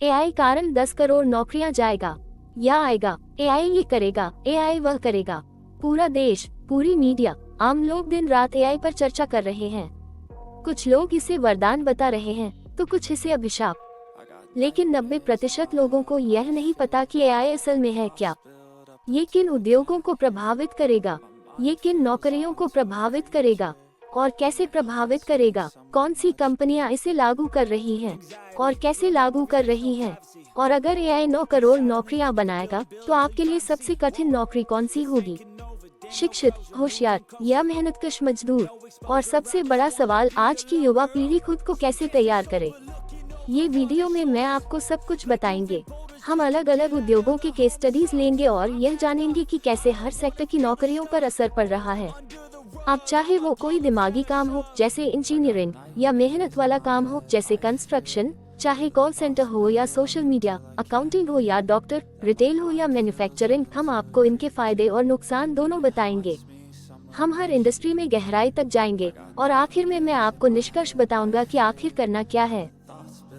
AI कारण 10 करोड़ नौकरियां जाएगा या आएगा। एआई ये करेगा, एआई वह करेगा। पूरा देश, पूरी मीडिया, आम लोग दिन रात एआई पर चर्चा कर रहे हैं। कुछ लोग इसे वरदान बता रहे हैं तो कुछ इसे अभिशाप। लेकिन 90% लोगों को यह नहीं पता कि एआई असल में है क्या। ये किन उद्योगों को प्रभावित करेगा, ये किन नौकरियों को प्रभावित करेगा और कैसे प्रभावित करेगा। कौन सी कंपनियां इसे लागू कर रही हैं और कैसे लागू कर रही हैं। और अगर एआई 9 करोड़ नौकरियां बनाएगा तो आपके लिए सबसे कठिन नौकरी कौन सी होगी? शिक्षित, होशियार या मेहनतकश मजदूर? और सबसे बड़ा सवाल, आज की युवा पीढ़ी खुद को कैसे तैयार करे। ये वीडियो में मैं आपको सब कुछ बताएंगे। हम अलग अलग उद्योगों के केस स्टडीज लेंगे और यह जानेंगे कि कैसे हर सेक्टर की नौकरियों पर असर पड़ रहा है। अब चाहे वो कोई दिमागी काम हो जैसे इंजीनियरिंग या मेहनत वाला काम हो जैसे कंस्ट्रक्शन, चाहे कॉल सेंटर हो या सोशल मीडिया, अकाउंटिंग हो या डॉक्टर, रिटेल हो या मैन्युफैक्चरिंग, हम आपको इनके फायदे और नुकसान दोनों बताएंगे। हम हर इंडस्ट्री में गहराई तक जाएंगे और आखिर में मैं आपको निष्कर्ष बताऊंगा कि आखिर करना क्या है।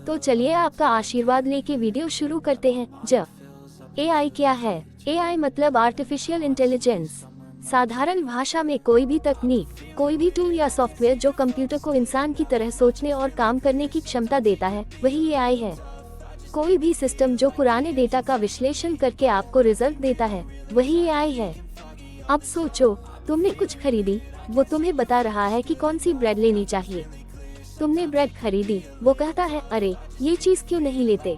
तो चलिए आपका आशीर्वाद लेके वीडियो शुरू करते हैं। एआई क्या है? एआई मतलब आर्टिफिशियल इंटेलिजेंस। साधारण भाषा में कोई भी तकनीक, कोई भी टूल या सॉफ्टवेयर जो कंप्यूटर को इंसान की तरह सोचने और काम करने की क्षमता देता है, वही एआई है। कोई भी सिस्टम जो पुराने डेटा का विश्लेषण करके आपको रिजल्ट देता है, वही एआई है। अब सोचो, तुमने कुछ खरीदी, वो तुम्हें बता रहा है कि कौन सी ब्रेड लेनी चाहिए। तुमने ब्रेड खरीदी, वो कहता है, अरे ये चीज क्यों नहीं लेते।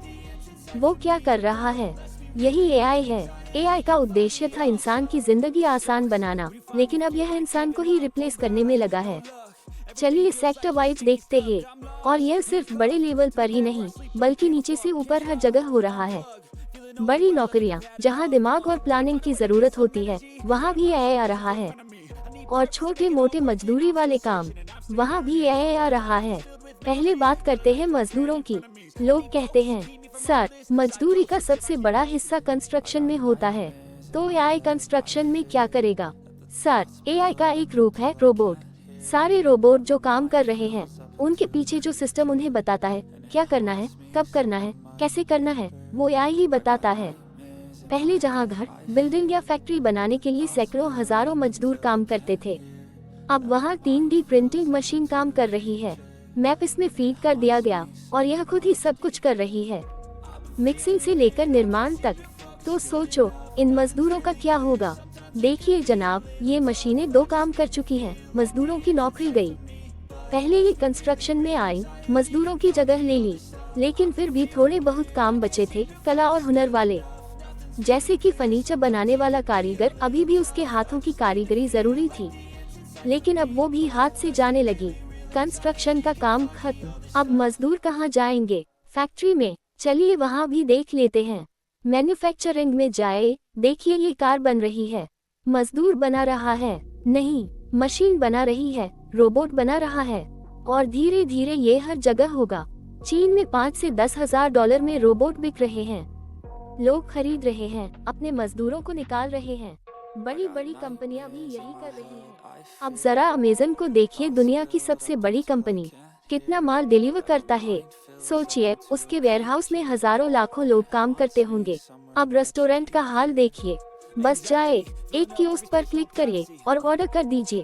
वो क्या कर रहा है? यही एआई है। एआई का उद्देश्य था इंसान की जिंदगी आसान बनाना, लेकिन अब यह इंसान को ही रिप्लेस करने में लगा है। चलिए सेक्टर वाइज देखते हैं। और यह सिर्फ बड़े लेवल पर ही नहीं, बल्कि नीचे से ऊपर हर जगह हो रहा है। बड़ी नौकरियां, जहां दिमाग और प्लानिंग की जरूरत होती है, वहां भी एआई आ रहा है। और छोटे मोटे मजदूरी वाले काम, वहाँ भी एआई आ रहा है। पहले बात करते हैं मजदूरों की। लोग कहते हैं, सर मजदूरी का सबसे बड़ा हिस्सा कंस्ट्रक्शन में होता है, तो एआई कंस्ट्रक्शन में क्या करेगा? सर एआई का एक रूप है रोबोट। सारे रोबोट जो काम कर रहे हैं, उनके पीछे जो सिस्टम उन्हें बताता है क्या करना है, कब करना है, कैसे करना है, वो एआई ही बताता है। पहले जहां घर, बिल्डिंग या फैक्ट्री बनाने के लिए सैकड़ों हजारों मजदूर काम करते थे, अब वहां 3D प्रिंटिंग मशीन काम कर रही है। मैप इसमें फीड कर दिया गया और यह खुद ही सब कुछ कर रही है, मिक्सिंग से लेकर निर्माण तक। तो सोचो इन मजदूरों का क्या होगा। देखिए जनाब, ये मशीनें 2 काम कर चुकी हैं, मजदूरों की नौकरी गई। पहले ये कंस्ट्रक्शन में आई, मजदूरों की जगह ले ली, लेकिन फिर भी थोड़े बहुत काम बचे थे, कला और हुनर वाले। जैसे कि फर्नीचर बनाने वाला कारीगर, अभी भी उसके हाथों की कारीगरी जरूरी थी, लेकिन अब वो भी हाथ से जाने लगी। कंस्ट्रक्शन का काम खत्म। अब मजदूर कहाँ जाएंगे? फैक्ट्री में। चलिए वहाँ भी देख लेते हैं। मैन्युफैक्चरिंग में जाए, देखिए ये कार बन रही है, मजदूर बना रहा है? नहीं, मशीन बना रही है, रोबोट बना रहा है। और धीरे धीरे ये हर जगह होगा। चीन में 5 से 10 हजार डॉलर में रोबोट बिक रहे हैं। लोग खरीद रहे हैं, अपने मजदूरों को निकाल रहे हैं। बड़ी बड़ी कंपनियां भी यही कर रही हैं। अब जरा अमेज़न को देखिए, दुनिया की सबसे बड़ी कंपनी, कितना माल डिलीवर करता है। सोचिए, उसके वेयरहाउस में हजारों लाखों लोग काम करते होंगे। अब रेस्टोरेंट का हाल देखिए, बस जाए, एक कियोस्क पर क्लिक करिए और ऑर्डर कर दीजिए।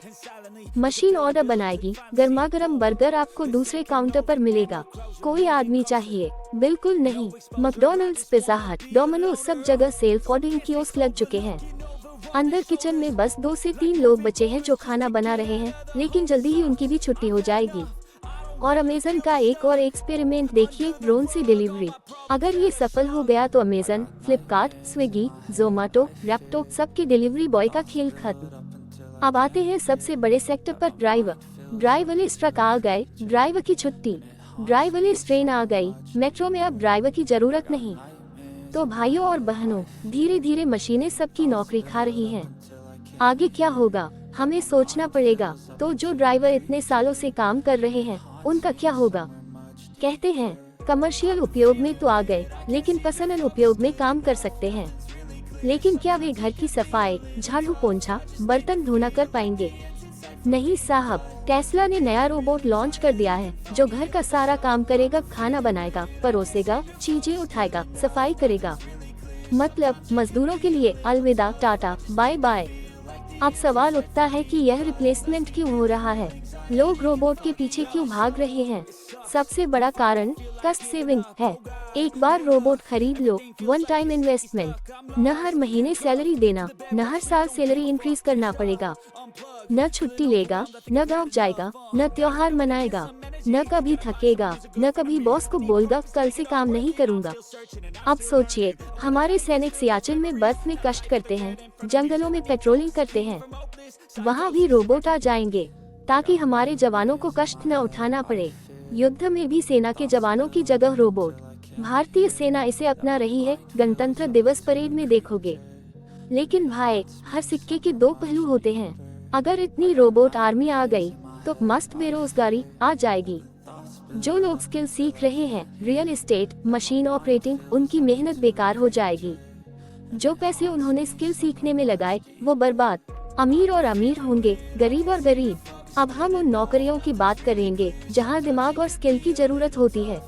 मशीन ऑर्डर बनाएगी, गर्मा गर्म बर्गर आपको दूसरे काउंटर पर मिलेगा। कोई आदमी चाहिए? बिल्कुल नहीं। मैकडॉनल्ड्स, पिज़्ज़ा हट, डोमिनोज, सब जगह सेल्फ ऑर्डरिंग कियोस्क लग चुके हैं। अंदर किचन में बस 2 से 3 लोग बचे हैं जो खाना बना रहे हैं, लेकिन जल्दी ही उनकी भी छुट्टी हो जाएगी। और अमेज़न का एक और एक्सपेरिमेंट देखिए, ड्रोन से डिलीवरी। अगर ये सफल हो गया तो अमेज़न, फ्लिपकार्ट, स्विगी, जोमेटो, रैप्टो, सबके डिलीवरी बॉय का खेल खत्म। अब आते हैं सबसे बड़े सेक्टर पर, ड्राइवर। ड्राइवरलेस ट्रक आ गए, ड्राइवर की छुट्टी। ड्राइवरलेस ट्रेन आ गई, मेट्रो में अब ड्राइवर की जरूरत नहीं। तो भाइयों और बहनों, धीरे धीरे मशीनें सबकी नौकरी खा रही हैं। आगे क्या होगा, हमें सोचना पड़ेगा। तो जो ड्राइवर इतने सालों से काम कर रहे हैं, उनका क्या होगा? कहते हैं कमर्शियल उपयोग में तो आ गए, लेकिन पर्सनल उपयोग में काम कर सकते हैं। लेकिन क्या वे घर की सफाई, झाड़ू पोंछा, बर्तन धोना कर पाएंगे? नहीं साहब, टेस्ला ने नया रोबोट लॉन्च कर दिया है जो घर का सारा काम करेगा, खाना बनाएगा, परोसेगा, चीजें उठाएगा, सफाई करेगा। मतलब मजदूरों के लिए अलविदा, टाटा बाय बाय। अब सवाल उठता है कि यह रिप्लेसमेंट क्यों हो रहा है, लोग रोबोट के पीछे क्यों भाग रहे हैं? सबसे बड़ा कारण कॉस्ट सेविंग है। एक बार रोबोट खरीद लो, वन टाइम इन्वेस्टमेंट, न हर महीने सैलरी देना, न हर साल सैलरी इंक्रीज करना पड़ेगा, न छुट्टी लेगा, न गाँव जाएगा, न त्योहार मनाएगा, न कभी थकेगा, न कभी बॉस को बोलेगा कल से काम नहीं करूँगा। अब सोचिए, हमारे सैनिक सियाचिन में बर्फ में कष्ट करते हैं, जंगलों में पेट्रोलिंग करते हैं, वहाँ भी रोबोट आ जाएंगे ताकि हमारे जवानों को कष्ट न उठाना पड़े। युद्ध में भी सेना के जवानों की जगह रोबोट। भारतीय सेना इसे अपना रही है, गणतंत्र दिवस परेड में देखोगे। लेकिन भाई, हर सिक्के के दो पहलू होते हैं। अगर इतनी रोबोट आर्मी आ गई तो मस्त बेरोजगारी आ जाएगी। जो लोग स्किल सीख रहे हैं, रियल एस्टेट, मशीन ऑपरेटिंग, उनकी मेहनत बेकार हो जाएगी। जो पैसे उन्होंने स्किल सीखने में लगाए वो बर्बाद। अमीर और अमीर होंगे, गरीब और गरीब। अब हम उन नौकरियों की बात करेंगे जहां दिमाग और स्किल की जरूरत होती है।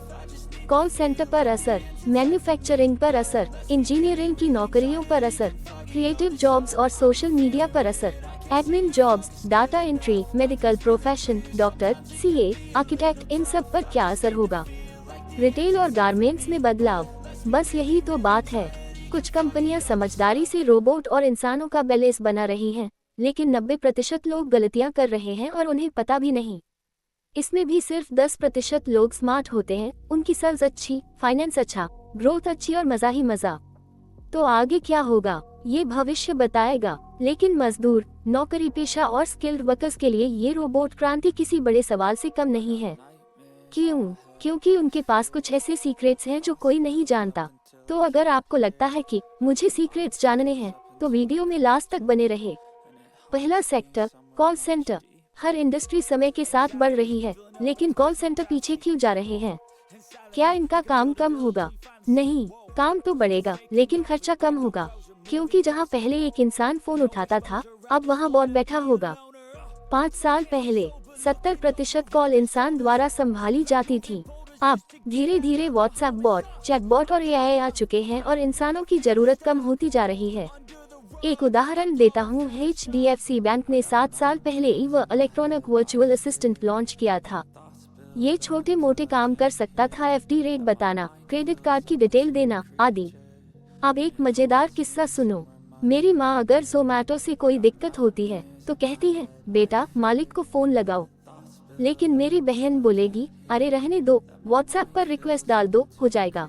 कॉल सेंटर पर असर, मैन्युफैक्चरिंग पर असर, इंजीनियरिंग की नौकरियों पर असर, क्रिएटिव जॉब्स और सोशल मीडिया पर असर, admin jobs, data entry, medical profession, doctor, CA, architect, इन सब पर क्या असर होगा? रिटेल और गारमेंट्स में बदलाव। बस यही तो बात है। कुछ कंपनियां समझदारी से रोबोट और इंसानों का बैलेंस बना रही हैं, लेकिन 90% लोग गलतियां कर रहे हैं और उन्हें पता भी नहीं। इसमें भी सिर्फ 10% लोग स्मार्ट होते हैं, उनकी सेल्स अच्छी, फाइनेंस अच्छा, ग्रोथ अच्छी और मजा ही मजा। तो आगे क्या होगा ये भविष्य बताएगा। लेकिन मजदूर, नौकरी पेशा और स्किल्ड वर्कर्स के लिए ये रोबोट क्रांति किसी बड़े सवाल से कम नहीं है। क्यों? क्योंकि उनके पास कुछ ऐसे सीक्रेट्स हैं जो कोई नहीं जानता। तो अगर आपको लगता है कि मुझे सीक्रेट्स जानने हैं तो वीडियो में लास्ट तक बने रहे। पहला सेक्टर, कॉल सेंटर। हर इंडस्ट्री समय के साथ बढ़ रही है, लेकिन कॉल सेंटर पीछे क्यों जा रहे हैं? क्या इनका काम कम होगा? नहीं, काम तो बढ़ेगा लेकिन खर्चा कम होगा, क्योंकि जहां पहले एक इंसान फोन उठाता था, अब वहां बॉट बैठा होगा। 5 साल पहले 70% कॉल इंसान द्वारा संभाली जाती थी। अब धीरे धीरे व्हाट्सएप बॉट, चैट बॉट और एआई आ चुके हैं और इंसानों की जरूरत कम होती जा रही है। एक उदाहरण देता हूँ, HDFC बैंक ने 7 साल पहले Eva electronic virtual assistant launch किया था। ये छोटे मोटे काम कर सकता था, FD रेट बताना, क्रेडिट कार्ड की डिटेल देना आदि। अब एक मजेदार किस्सा सुनो। मेरी माँ अगर ज़ोमैटो से कोई दिक्कत होती है तो कहती है, बेटा मालिक को फोन लगाओ। लेकिन मेरी बहन बोलेगी, अरे रहने दो, व्हाट्सएप पर रिक्वेस्ट डाल दो, हो जाएगा।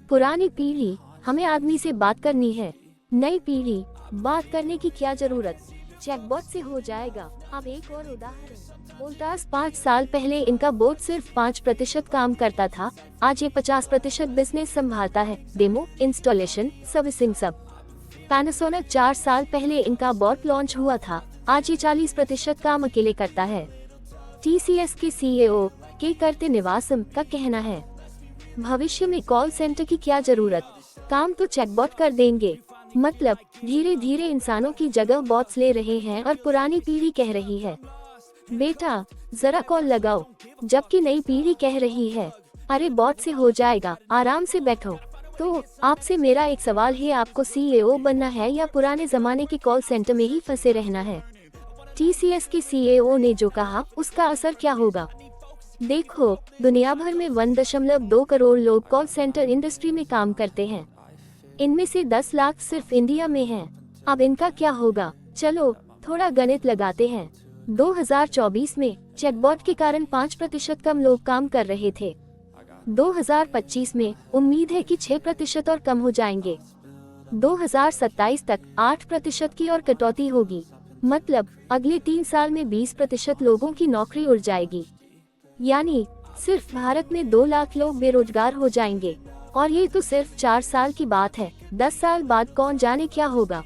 पुरानी पीढ़ी, हमें आदमी से बात करनी है। नई पीढ़ी, बात करने की क्या जरूरत, चैटबॉट से हो जाएगा। अब एक और उदाहरण, वोल्टास 5 साल पहले इनका बोट सिर्फ 5% काम करता था, आज ये 50% बिजनेस संभालता है, डेमो, इंस्टॉलेशन, सर्विसिंग सब। पैनासोनिक 4 साल पहले इनका बॉट लॉन्च हुआ था, आज ये 40% काम अकेले करता है। TCS के CEO के करते निवासम का कहना है, भविष्य में कॉल सेंटर की क्या जरूरत, काम तो चैटबॉट कर देंगे। मतलब धीरे धीरे इंसानों की जगह बॉट्स ले रहे हैं और पुरानी पीढ़ी कह रही है, बेटा जरा कॉल लगाओ, जबकि नई पीढ़ी कह रही है, अरे बॉट से हो जाएगा, आराम से बैठो। तो आपसे मेरा एक सवाल है, आपको CEO बनना है या पुराने जमाने के कॉल सेंटर में ही फंसे रहना है? TCS के CEO ने जो कहा उसका असर क्या होगा? देखो, दुनिया भर में 1.2 करोड़ लोग कॉल सेंटर इंडस्ट्री में काम करते हैं। इनमें से 10 लाख सिर्फ इंडिया में हैं। अब इनका क्या होगा? चलो थोड़ा गणित लगाते हैं। 2024 में चैटबॉट के कारण 5% कम लोग काम कर रहे थे। 2025 में उम्मीद है कि 6% और कम हो जाएंगे। 2027 तक 8% की और कटौती होगी। मतलब अगले 3 साल में 20% लोगों की नौकरी उड़ जाएगी। यानी सिर्फ भारत में 2 लाख लोग बेरोजगार हो जाएंगे। और ये तो सिर्फ 4 साल की बात है, 10 साल बाद कौन जाने क्या होगा।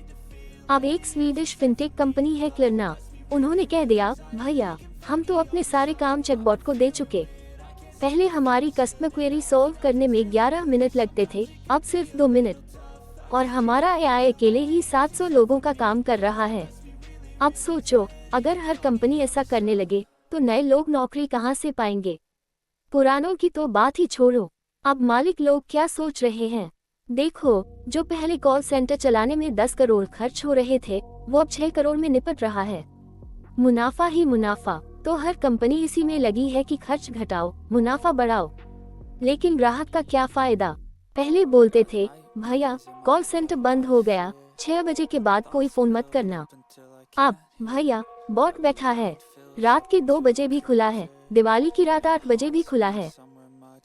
अब एक स्वीडिश फिनटेक कंपनी है क्लिरना, उन्होंने कह दिया, भैया हम तो अपने सारे काम चैटबॉट को दे चुके। पहले हमारी कस्टमर क्वेरी सॉल्व करने में 11 मिनट लगते थे, अब सिर्फ 2 मिनट। और हमारा AI अकेले ही 700 लोगों का काम कर रहा है। अब सोचो, अगर हर कंपनी ऐसा करने लगे तो नए लोग नौकरी कहाँ से पाएंगे? पुरानों की तो बात ही छोड़ो, अब मालिक लोग क्या सोच रहे हैं। देखो, जो पहले कॉल सेंटर चलाने में 10 करोड़ खर्च हो रहे थे, वो अब 6 करोड़ में निपट रहा है। मुनाफा ही मुनाफा, तो हर कंपनी इसी में लगी है कि खर्च घटाओ, मुनाफा बढ़ाओ। लेकिन ग्राहक का क्या फायदा? पहले बोलते थे, भैया कॉल सेंटर बंद हो गया, 6 बजे के बाद कोई फोन मत करना। अब भैया बॉट बैठा है, रात के 2 बजे भी खुला है, दिवाली की रात 8 बजे भी खुला है।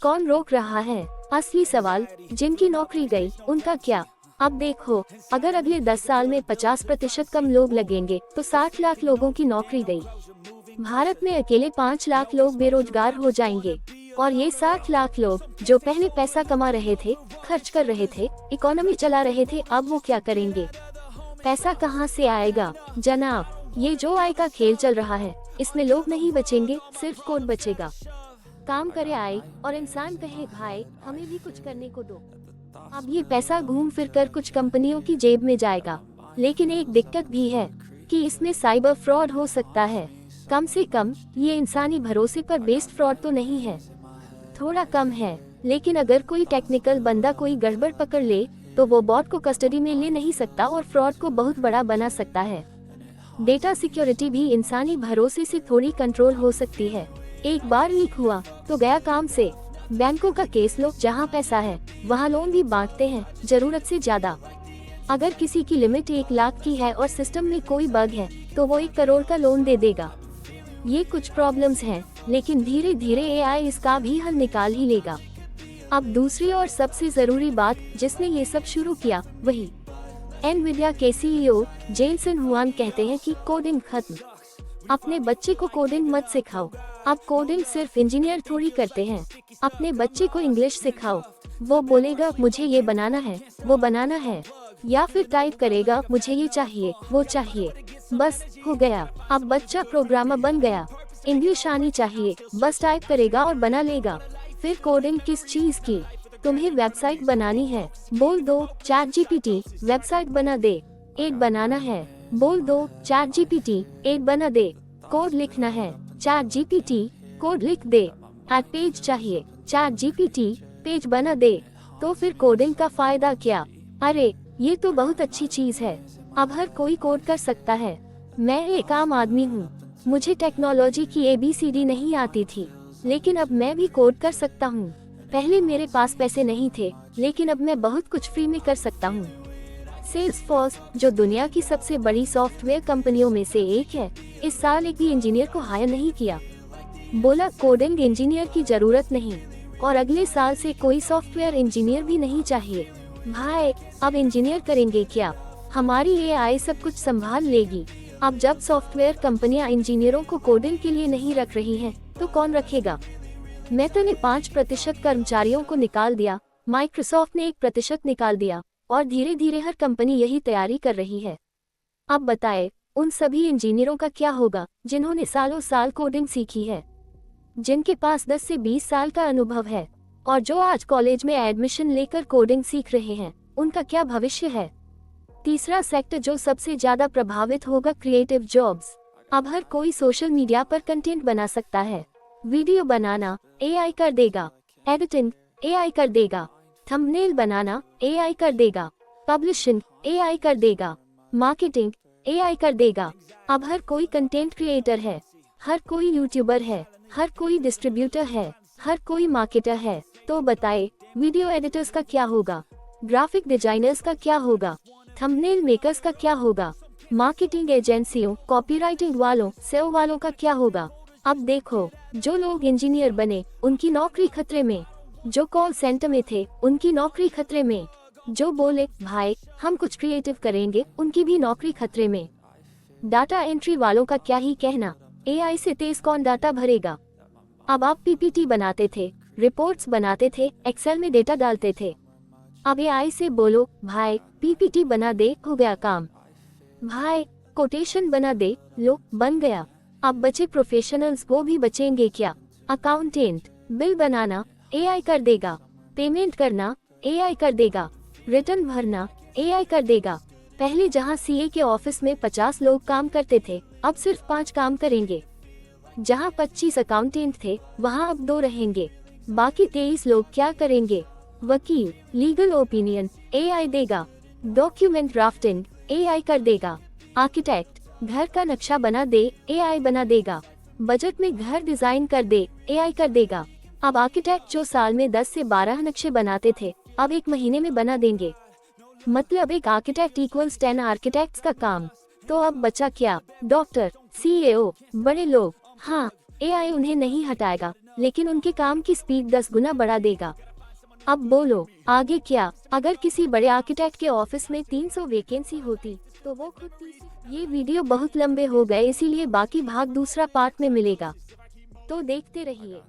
कौन रोक रहा है? असली सवाल, जिनकी नौकरी गई उनका क्या? अब देखो, अगर अगले 10 साल में 50% कम लोग लगेंगे तो 60 लाख लोगों की नौकरी गई। भारत में अकेले 5 लाख लोग बेरोजगार हो जाएंगे, और ये 60 लाख लोग जो पहले पैसा कमा रहे थे, खर्च कर रहे थे, इकोनॉमी चला रहे थे, अब वो क्या करेंगे? पैसा कहाँ से आएगा? जनाब, ये जो आय का खेल चल रहा है, इसमें लोग नहीं बचेंगे, सिर्फ कोड बचेगा। काम करे आए और इंसान कहे भाई हमें भी कुछ करने को दो। अब ये पैसा घूम फिर कर कुछ कंपनियों की जेब में जाएगा, लेकिन एक दिक्कत भी है कि इसमें साइबर फ्रॉड हो सकता है। कम से कम ये इंसानी भरोसे पर बेस्ड फ्रॉड तो नहीं है। थोड़ा कम है, लेकिन अगर कोई टेक्निकल बंदा कोई गड़बड़ पकड़ ले तो वो बॉट को कस्टडी में ले नहीं सकता और फ्रॉड को बहुत बड़ा बना सकता है। डेटा सिक्योरिटी भी इंसानी भरोसे से थोड़ी कंट्रोल हो सकती है। एक बार लीक हुआ तो गया काम से। बैंकों का केस लो, जहां पैसा है वहां लोन भी बांटते हैं, जरूरत से ज्यादा। अगर किसी की लिमिट 1 लाख की है और सिस्टम में कोई बग है तो वो 1 करोड़ का लोन दे देगा। ये कुछ प्रॉब्लम्स हैं, लेकिन धीरे धीरे एआई इसका भी हल निकाल ही लेगा। अब दूसरी और सबसे जरूरी बात जिसने ये सब शुरू किया, वही एनवीडिया के सीईओ जेनसन हुआन कहते हैं कि कोडिंग खत्म। अपने बच्चे को कोडिंग मत सिखाओ। अब कोडिंग सिर्फ इंजीनियर थोड़ी करते हैं। अपने बच्चे को इंग्लिश सिखाओ, वो बोलेगा मुझे ये बनाना है, वो बनाना है, या फिर टाइप करेगा मुझे ये चाहिए, वो चाहिए, बस हो गया। अब बच्चा प्रोग्रामर बन गया। इंग्लिश आनी चाहिए, बस टाइप करेगा और बना लेगा। फिर कोडिंग किस चीज की? तुम्हें वेबसाइट बनानी है, बोल दो चैट जीपीटी वेबसाइट बना दे। एड बनाना है, बोल दो चैट जीपीटी एड बना दे। कोड लिखना है, चैट जीपीटी कोड लिख दे। एड पेज चाहिए, चैट जीपीटी पेज बना दे। तो फिर कोडिंग का फायदा क्या? अरे ये तो बहुत अच्छी चीज है, अब हर कोई कोड कर सकता है। मैं एक आम आदमी हूँ, मुझे टेक्नोलॉजी की ABCD नहीं आती थी, लेकिन अब मैं भी कोड कर सकता हूँ। पहले मेरे पास पैसे नहीं थे, लेकिन अब मैं बहुत कुछ फ्री में कर सकता हूँ। सेल्सफोर्स, जो दुनिया की सबसे बड़ी सॉफ्टवेयर कंपनियों में से एक है, इस साल एक भी इंजीनियर को हायर नहीं किया। बोला कोडिंग इंजीनियर की जरूरत नहीं, और अगले साल से कोई सॉफ्टवेयर इंजीनियर भी नहीं चाहिए। भाई अब इंजीनियर करेंगे क्या? हमारी AI सब कुछ संभाल लेगी। अब जब सॉफ्टवेयर कंपनियां इंजीनियरों को कोडिंग के लिए नहीं रख रही हैं, तो कौन रखेगा? मेटा ने 5% कर्मचारियों को निकाल दिया, माइक्रोसॉफ्ट ने 1% निकाल दिया, और धीरे धीरे हर कंपनी यही तैयारी कर रही है। अब बताए उन सभी इंजीनियरों का क्या होगा जिन्होंने सालों साल कोडिंग सीखी है, जिनके पास 10 से 20 साल का अनुभव है, और जो आज कॉलेज में एडमिशन लेकर कोडिंग सीख रहे हैं, उनका क्या भविष्य है? तीसरा सेक्टर जो सबसे ज्यादा प्रभावित होगा, क्रिएटिव जॉब्स। अब हर कोई सोशल मीडिया पर कंटेंट बना सकता है। वीडियो बनाना AI कर देगा, एडिटिंग AI कर देगा, थंबनेल बनाना AI कर देगा, पब्लिशिंग AI कर देगा, मार्केटिंग AI कर देगा। अब हर कोई कंटेंट क्रिएटर है, हर कोई यूट्यूबर है, हर कोई डिस्ट्रीब्यूटर है, हर कोई मार्केटर है। तो बताए वीडियो एडिटर्स का क्या होगा? ग्राफिक डिजाइनर्स का क्या होगा? थंबनेल मेकर्स का क्या होगा? मार्केटिंग एजेंसियों, कॉपीराइटिंग वालों, SEO वालों का क्या होगा? अब देखो, जो लोग इंजीनियर बने उनकी नौकरी खतरे में, जो कॉल सेंटर में थे उनकी नौकरी खतरे में, जो बोले भाई हम कुछ क्रिएटिव करेंगे उनकी भी नौकरी खतरे में। डाटा एंट्री वालों का क्या ही कहना, AI से तेज कौन डाटा भरेगा? अब आप PPT बनाते थे, रिपोर्ट्स बनाते थे, एक्सेल में डेटा डालते थे, अब AI से बोलो भाई PPT बना दे, हो गया काम। भाई कोटेशन बना दे, लो बन गया। अब बचे प्रोफेशनल्स, वो भी बचेंगे क्या? अकाउंटेंट, बिल बनाना AI कर देगा, पेमेंट करना AI कर देगा, रिटर्न भरना AI कर देगा, पहले जहां सीए के ऑफिस में 50 लोग काम करते थे, अब सिर्फ 5 काम करेंगे। जहां 25 अकाउंटेंट थे, वहां अब 2 रहेंगे। बाकी 23 लोग क्या करेंगे? वकील, लीगल ओपिनियन एआई देगा। डॉक्यूमेंट ड्राफ्टिंग एआई कर देगा। आर्किटेक्ट, घर का नक्शा बना दे, एआई बना देगा। बजट में घर डिजाइन कर दे, एआई कर देगा। अब आर्किटेक्ट जो साल में 10 से 12 नक्शे बनाते थे, अब 1 महीने में बना देंगे। मतलब एक आर्किटेक्ट इक्वल्स 10 आर्किटेक्ट्स का काम। तो अब बचा क्या? डॉक्टर, सीईओ, बड़े लोग। हाँ, एआई उन्हें नहीं हटाएगा, लेकिन उनके काम की स्पीड 10 गुना बढ़ा देगा। अब बोलो, आगे क्या? अगर किसी बड़े आर्किटेक्ट के ऑफिस में 300 वैकेंसी होती, तो वो खुद ये वीडियो बहुत लंबे हो गए, इसीलिए बाकी भाग दूसरा पार्ट में मिलेगा, तो देखते रहिए।